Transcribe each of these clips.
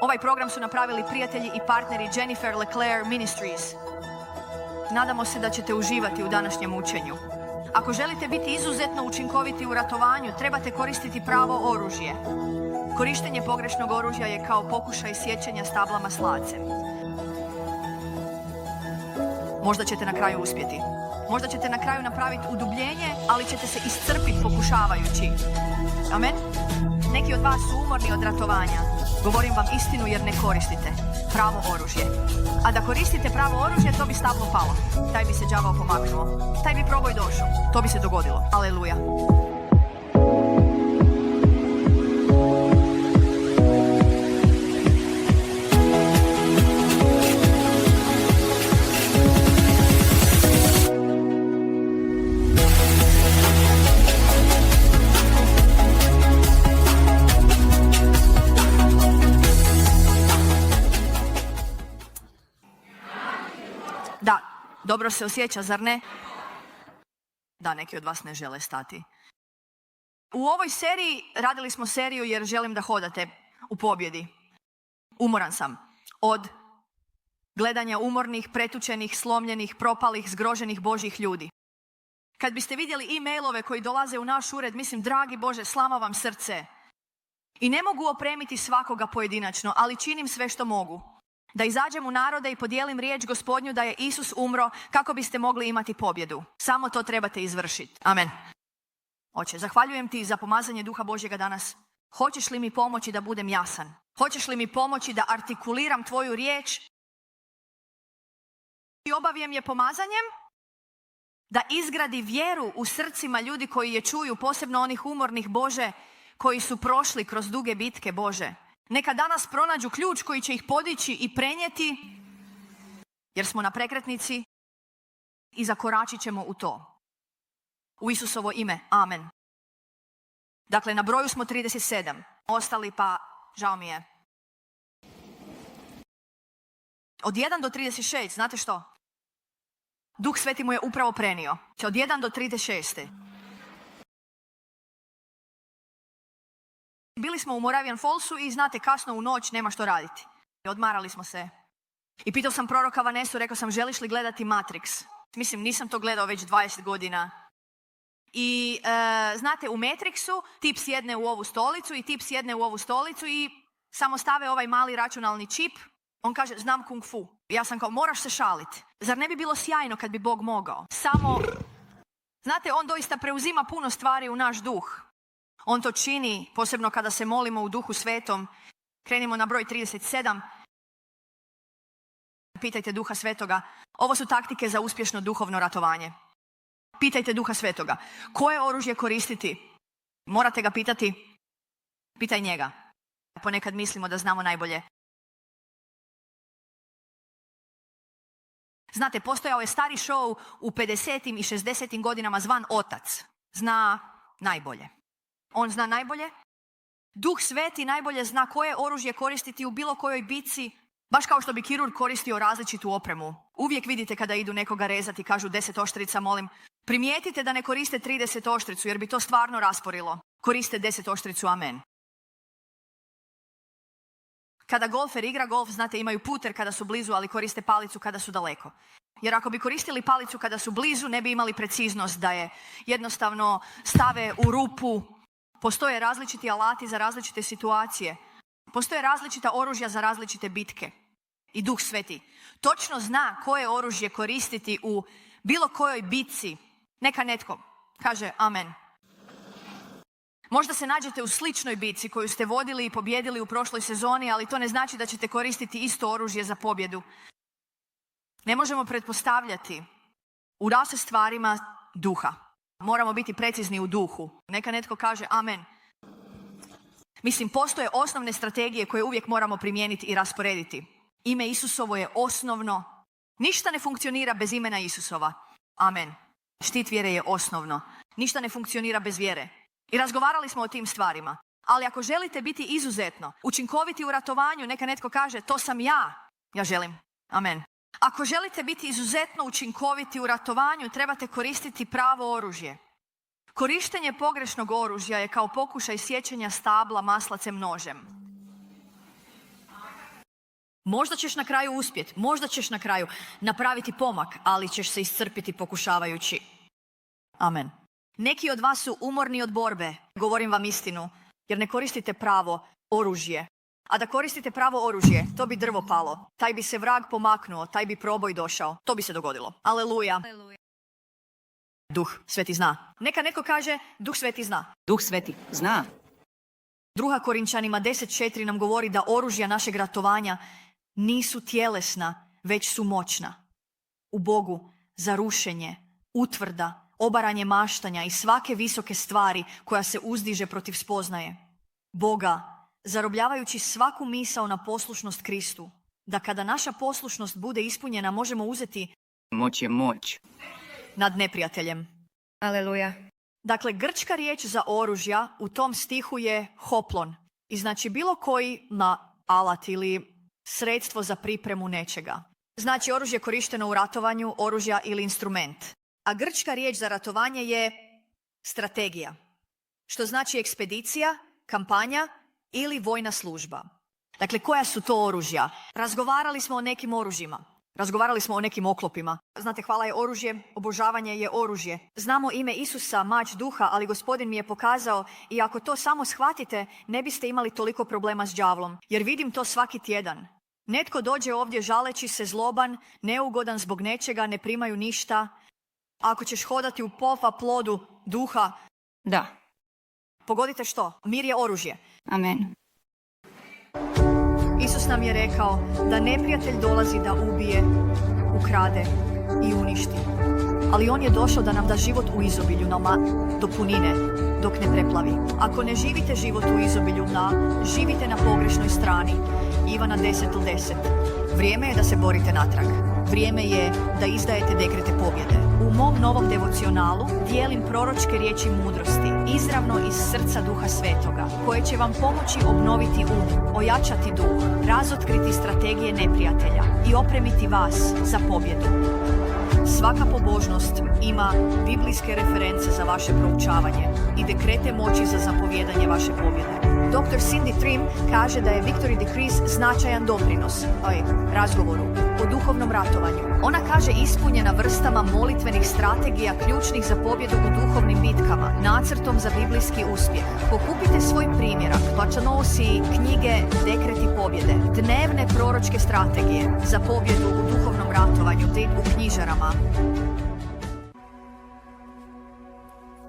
Ovaj program su napravili prijatelji i partneri Jennifer LeClaire Ministries. Nadamo se da ćete uživati u današnjem učenju. Ako želite biti izuzetno učinkoviti u ratovanju, trebate koristiti pravo oružje. Korištenje pogrešnog oružja je kao pokušaj sjećanja stabla maslacem. Možda ćete na kraju uspjeti. Možda ćete na kraju napraviti udubljenje, ali ćete se iscrpiti pokušavajući. Amen? Neki od vas su umorni od ratovanja. Govorim vam istinu jer ne koristite pravo oružje. A da koristite pravo oružje, to bi stablo palo. Taj bi se đavao pomaknuo. Taj bi proboj došao. To bi se dogodilo. Aleluja. Da, dobro se osjeća, zar ne? Da, neki od vas ne žele stati. U ovoj seriji, radili smo seriju jer želim da hodate u pobjedi. Umoran sam od gledanja umornih, pretučenih, slomljenih, propalih, zgroženih Božjih ljudi. Kad biste vidjeli e-mailove koji dolaze u naš ured, mislim, dragi Bože, slama vam srce. I ne mogu opremiti svakoga pojedinačno, ali činim sve što mogu. Da izađem u narode i podijelim riječ Gospodnju da je Isus umro kako biste mogli imati pobjedu. Samo to trebate izvršiti. Amen. Oče, zahvaljujem ti za pomazanje Duha Božjega danas. Hoćeš li mi pomoći da budem jasan? Hoćeš li mi pomoći da artikuliram tvoju riječ? I obavijem je pomazanjem da izgradi vjeru u srcima ljudi koji je čuju, posebno onih umornih, Bože, koji su prošli kroz duge bitke, Bože. Neka danas pronađu ključ koji će ih podići i prenijeti, jer smo na prekretnici i zakoračit ćemo u to. U Isusovo ime. Amen. Dakle, na broju smo 37. Ostali pa, žao mi je. Od 1 do 36, znate što? Duh Sveti mu je upravo prenio. Od 1 do 36. Bili smo u Moravian Fallsu i znate, kasno u noć nema što raditi. Odmarali smo se. I pitao sam proroka Vanesu, rekao sam, želiš li gledati Matrix? Mislim, nisam to gledao već 20 godina. I znate, u Matrixu tip sjedne u ovu stolicu i tip sjedne u ovu stolicu i samo stave ovaj mali računalni čip. On kaže, znam kung fu. Ja sam kao, moraš se šaliti. Zar ne bi bilo sjajno kad bi Bog mogao? Samo, znate, on doista preuzima puno stvari u naš duh. On to čini, posebno kada se molimo u Duhu Svetom. Krenimo na broj 37. Pitajte Duha Svetoga. Ovo su taktike za uspješno duhovno ratovanje. Pitajte Duha Svetoga. Koje oružje koristiti? Morate ga pitati. Pitaj njega. Ponekad mislimo da znamo najbolje. Znate, postojao je stari show u 50. i 60. godinama zvan Otac. Zna najbolje. On zna najbolje. Duh Sveti najbolje zna koje oružje koristiti u bilo kojoj bitci, baš kao što bi kirurg koristio različitu opremu. Uvijek vidite kada idu nekoga rezati, kažu 10 oštrica, molim. Primijetite da ne koriste 30 oštricu, jer bi to stvarno rasporilo. Koriste 10 oštricu, amen. Kada golfer igra golf, znate, imaju puter kada su blizu, ali koriste palicu kada su daleko. Jer ako bi koristili palicu kada su blizu, ne bi imali preciznost da je jednostavno stave u rupu. Postoje različiti alati za različite situacije. Postoje različita oružja za različite bitke. I Duh Sveti točno zna koje oružje koristiti u bilo kojoj bitci. Neka netko kaže amen. Možda se nađete u sličnoj bitci koju ste vodili i pobjedili u prošloj sezoni, ali to ne znači da ćete koristiti isto oružje za pobjedu. Ne možemo pretpostavljati u različitim stvarima duha. Moramo biti precizni u duhu. Neka netko kaže amen. Mislim, postoje osnovne strategije koje uvijek moramo primijeniti i rasporediti. Ime Isusovo je osnovno. Ništa ne funkcionira bez imena Isusova. Amen. Štit vjere je osnovno. Ništa ne funkcionira bez vjere. I razgovarali smo o tim stvarima. Ali ako želite biti izuzetno učinkoviti u ratovanju, neka netko kaže to sam ja. Ja želim. Amen. Ako želite biti izuzetno učinkoviti u ratovanju, trebate koristiti pravo oružje. Korištenje pogrešnog oružja je kao pokušaj sjećanja stabla maslacem nožem. Možda ćeš na kraju uspjeti, možda ćeš na kraju napraviti pomak, ali ćeš se iscrpiti pokušavajući. Amen. Neki od vas su umorni od borbe, govorim vam istinu, jer ne koristite pravo oružje. A da koristite pravo oružje, to bi drvo palo, taj bi se vrag pomaknuo, taj bi proboj došao, to bi se dogodilo. Aleluja. Duh Sveti zna. Neka neko kaže, Duh Sveti zna. Duh Sveti zna. 2. Korinčanima 10.4 nam govori da oružja našeg ratovanja nisu tjelesna, već su moćna. U Bogu za rušenje, utvrda, obaranje maštanja i svake visoke stvari koja se uzdiže protiv spoznaje. Boga, zarobljavajući svaku misao na poslušnost Kristu, da kada naša poslušnost bude ispunjena možemo uzeti Moć je moć. nad neprijateljem. Aleluja. Dakle, grčka riječ za oružja u tom stihu je hoplon. I znači bilo koji alat ili sredstvo za pripremu nečega. Znači oružje korišteno u ratovanju, oružja ili instrument. A grčka riječ za ratovanje je strategija. Što znači ekspedicija, kampanja ili vojna služba. Dakle, koja su to oružja? Razgovarali smo o nekim oružjima. Razgovarali smo o nekim oklopima. Znate, hvala je oružje, obožavanje je oružje. Znamo ime Isusa, mač duha, ali Gospodin mi je pokazao i ako to samo shvatite, ne biste imali toliko problema s đavlom. Jer vidim to svaki tjedan. Netko dođe ovdje žaleći se, zloban, neugodan zbog nečega, ne primaju ništa. Ako ćeš hodati u plodu duha, Da. pogodite što? Mir je oružje. Amen. Isus nam je rekao da neprijatelj dolazi da ubije, ukrade i uništi. Ali on je došao da nam da život u izobilju, do punine, dok ne preplavi. Ako ne živite život u izobilju, živite na pogrešnoj strani. Ivana 10:10. Vrijeme je da se borite natrag. Vrijeme je da izdajete dekrete pobjede. U mom novom devocionalu dijelim proročke riječi mudrosti, izravno iz srca Duha Svetoga, koje će vam pomoći obnoviti ojačati duh, razotkriti strategije neprijatelja i opremiti vas za pobjedu. Svaka pobožnost ima biblijske reference za vaše proučavanje i dekrete moći za zapovjedanje vaše pobjede. Dr. Cindy Trim kaže da je Victory Decrease značajan doprinos razgovoru o duhovnom ratovanju. Ona kaže ispunjena vrstama molitvenih strategija ključnih za pobjedu u duhovnim bitkama, nacrtom za biblijski uspjeh. Pokupite svoj primjerak, plačanosi knjige Dekreti pobjede, dnevne proročke strategije za pobjedu u duhovnom ratovanju te u knjižarama.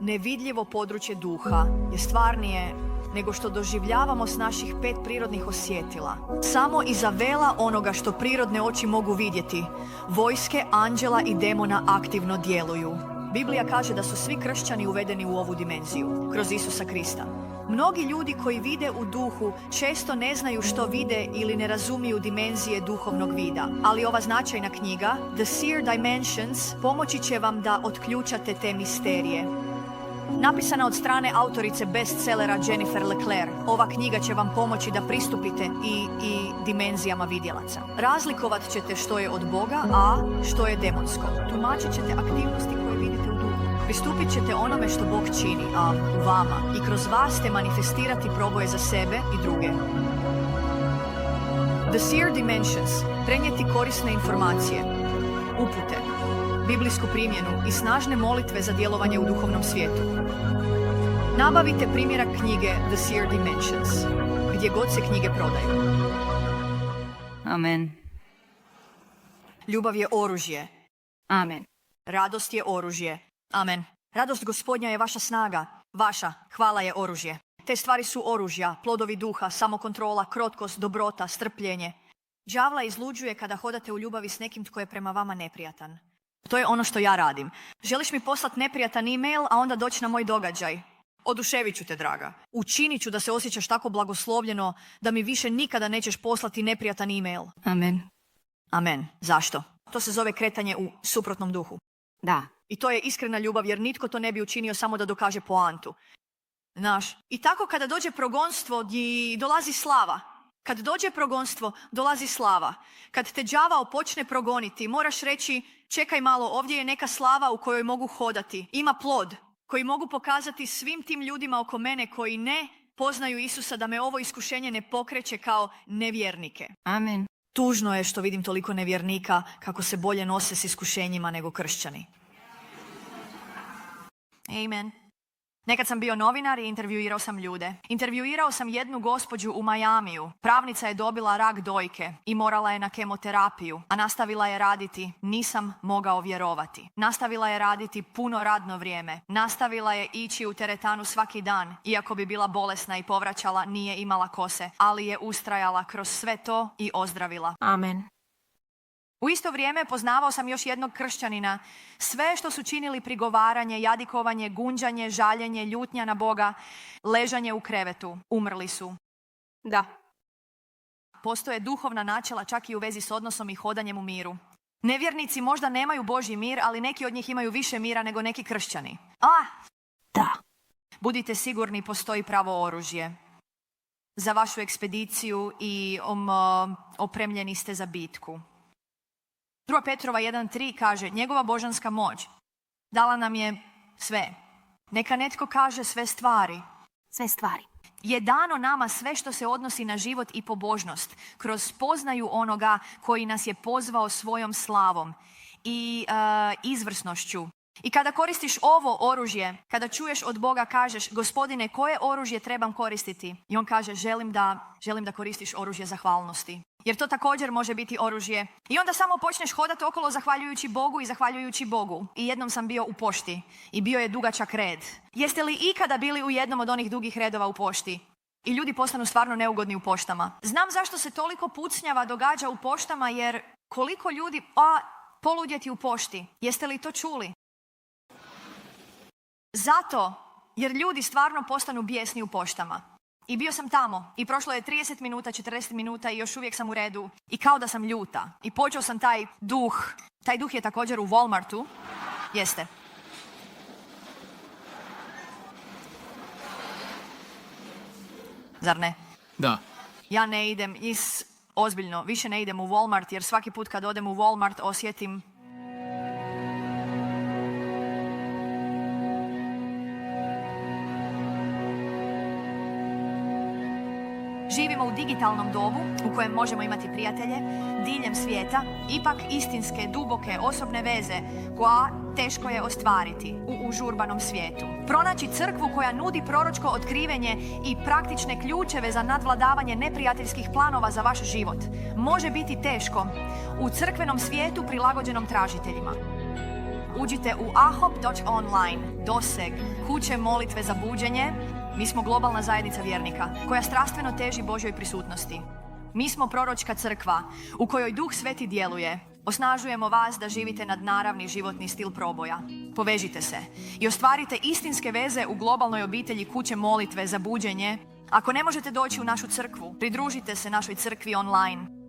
Nevidljivo područje duha je stvarnije nego što doživljavamo s naših 5 prirodnih osjetila. Samo iza vela onoga što prirodne oči mogu vidjeti, vojske anđela i demona aktivno djeluju. Biblija kaže da su svi kršćani uvedeni u ovu dimenziju, kroz Isusa Krista. Mnogi ljudi koji vide u duhu često ne znaju što vide ili ne razumiju dimenzije duhovnog vida. Ali ova značajna knjiga, The Seer Dimensions, pomoći će vam da otključate te misterije. Napisana od strane autorice bestsellera Jennifer LeClaire, ova knjiga će vam pomoći da pristupite i dimenzijama vidjelaca. Razlikovat ćete što je od Boga, a što je demonsko. Tumačit ćete aktivnosti koje vidite u duhu. Pristupit ćete onome što Bog čini, u vama, i kroz vas te manifestirati proboje za sebe i druge. The Seer Dimensions, prenijeti korisne informacije, upute, biblijsku primjenu i snažne molitve za djelovanje u duhovnom svijetu. Nabavite primjerak knjige The Seer Dimensions, gdje god se knjige prodaju. Amen. Ljubav je oružje. Amen. Radost je oružje. Amen. Radost Gospodnja je vaša snaga. Vaša hvala je oružje. Te stvari su oružja, plodovi duha, samokontrola, krotkost, dobrota, strpljenje. Đavla izluđuje kada hodate u ljubavi s nekim tko je prema vama neprijatan. To je ono što ja radim. Želiš mi poslati neprijatan e-mail, a onda doći na moj događaj? Oduševit ću te, draga. Učinit ću da se osjećaš tako blagoslovljeno da mi više nikada nećeš poslati neprijatan e-mail. Amen. Amen. Zašto? To se zove kretanje u suprotnom duhu. Da. I to je iskrena ljubav, jer nitko to ne bi učinio samo da dokaže poantu. Znaš, i tako kada dođe progonstvo i dolazi slava. Kad dođe progonstvo, dolazi slava. Kad te đavao počne progoniti, moraš reći, čekaj malo, ovdje je neka slava u kojoj mogu hodati. Ima plod koji mogu pokazati svim tim ljudima oko mene koji ne poznaju Isusa, da me ovo iskušenje ne pokreće kao nevjernike. Amen. Tužno je što vidim toliko nevjernika kako se bolje nose s iskušenjima nego kršćani. Amen. Nekad sam bio novinar i intervjuirao sam ljude. Intervjuirao sam jednu gospođu u Majamiju. Pravnica je dobila rak dojke i morala je na kemoterapiju, a nastavila je raditi, nisam mogao vjerovati. Nastavila je raditi puno radno vrijeme. Nastavila je ići u teretanu svaki dan, iako bi bila bolesna i povraćala, nije imala kose, ali je ustrajala kroz sve to i ozdravila. Amen. U isto vrijeme poznavao sam još jednog kršćanina. Sve što su činili prigovaranje, jadikovanje, gunđanje, žaljenje, ljutnja na Boga, ležanje u krevetu, umrli su. Da. Postoje duhovna načela čak i u vezi s odnosom i hodanjem u miru. Nevjernici možda nemaju Božji mir, ali neki od njih imaju više mira nego neki kršćani. Da. Budite sigurni, postoji pravo oružje za vašu ekspediciju i opremljeni ste za bitku. 2. Petrova 1.3 kaže, njegova božanska moć dala nam je sve. Neka netko kaže sve stvari. Sve stvari. Je dano nama sve što se odnosi na život i pobožnost, kroz spoznaju onoga koji nas je pozvao svojom slavom i izvrsnošću. I kada koristiš ovo oružje, kada čuješ od Boga, kažeš, Gospodine, koje oružje trebam koristiti? I on kaže, želim da koristiš oružje zahvalnosti. Jer to također može biti oružje. I onda samo počneš hodati okolo zahvaljujući Bogu i zahvaljujući Bogu. I jednom sam bio u pošti i bio je dugačak red. Jeste li ikada bili u jednom od onih dugih redova u pošti? I ljudi postanu stvarno neugodni u poštama. Znam zašto se toliko pucnjava događa u poštama, jer koliko ljudi poludjeti u pošti. Jeste li to čuli? Zato jer ljudi stvarno postanu bijesni u poštama. I bio sam tamo i prošlo je 30 minuta, 40 minuta i još uvijek sam u redu i kao da sam ljuta. I počeo sam taj duh je također u Walmartu. Jeste. Zar ne? Da. Ja ne idem, ozbiljno, više ne idem u Walmart jer svaki put kad odem u Walmart osjetim živimo u digitalnom dobu u kojem možemo imati prijatelje diljem svijeta, ipak istinske, duboke, osobne veze koja teško je ostvariti u užurbanom svijetu. Pronaći crkvu koja nudi proročko otkrivenje i praktične ključeve za nadvladavanje neprijateljskih planova za vaš život može biti teško u crkvenom svijetu prilagođenom tražiteljima. Uđite u ahop.online, doseg, kuće molitve za buđenje. Mi smo globalna zajednica vjernika koja strastveno teži Božjoj prisutnosti. Mi smo proročka crkva u kojoj Duh Sveti djeluje. Osnažujemo vas da živite nadnaravni životni stil proboja. Povežite se i ostvarite istinske veze u globalnoj obitelji kuće molitve za buđenje. Ako ne možete doći u našu crkvu, pridružite se našoj crkvi online.